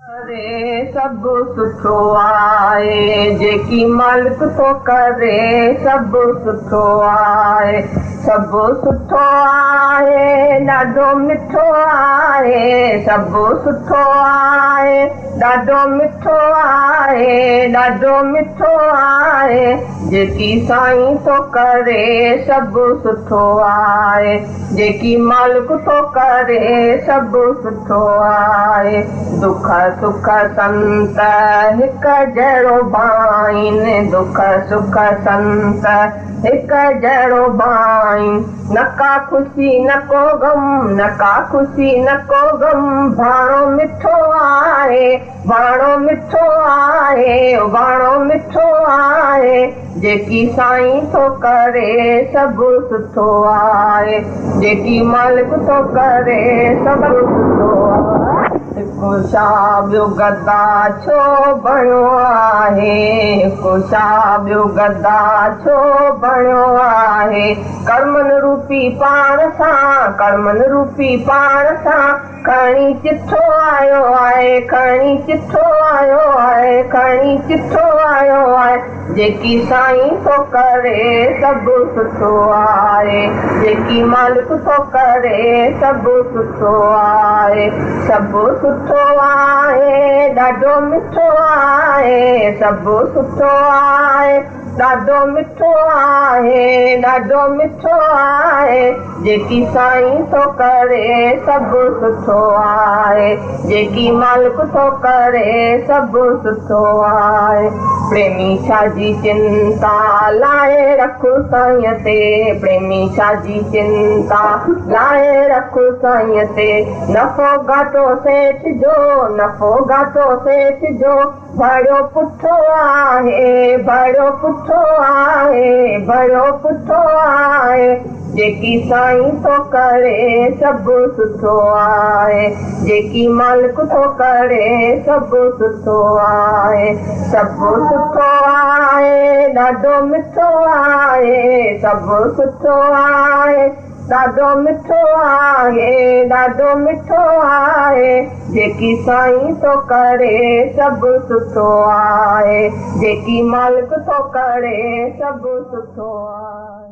करे सब सुठो आहे, जेकी मालिक तो करे सब सुठो आहे। सब सुठो आहे, ॾाढो मिठो आहे। सब सुठो आहे, ॾाढो मिठो आहे, ॾाढो मिठो आहे। जेकी साईं तो करे सब सुठो आहे, जेकी मालिक तो करे सब सुठो आहे। दुख सुख संत हिक जहिड़ो भाईनि, दुख सुख संत हिक जहिड़ो भाईनि। न का ख़ुशी न को गम, न का ख़ुशी न को गम। भाणो मिठो आहे, भाणो मिठो आहे, भाणो मिठो आहे। जेकी साईं तो करे सब सुठो आहे, जेकी मालिक तो करे सब सुठो आहे। हिकु छा ॿियो गदा छो बणियो आहे, हिकु छा ॿियो गदा छो बणियो आहे। कर्मनि रूपी पाण सां, कर्मनि रूपी पाण सां खणी चिठो आयो आहे, खणी चिठो आयो आहे, खणी चिठो आयो आहे। जेकी साईं तो करे सब सुठो आहे, जेकी मालिक तो करे सब सुठो आहे। सब सुठो आहे, ॾाढो मिठो आहे। सब सुठो आहे, ॾाढो मिठो आहे, ॾाढो मिठो आहे। जेकी साईं तो करे सब सुठो आहे, जेकी मालिक तो करे सब सुठो आहे। प्रेमी छाजी चिंता लाए रखो साईं ते, प्रेमी छाजी चिंता लाए रखो साईं ते। नफ़ो घाटो सेठ जो, नफ़ो घाटो सेठ जो भरियो पुठो आहे, भरियो पुठो आहे, भरियो पुठो आहे। जेकी साईं तो करे सब सुठो आहे, जेकी मालिक तो करे सब सुठो आहे। सब सुठो आहे, ॾाढो मिठो आहे। सब सुठो आहे, ॾाढो मिठो आहे, ॾाढो मिठो आहे। जेकी साईं तो करे सब सुठो आहे, जेकी मालिक तो करे सब सुठो आहे।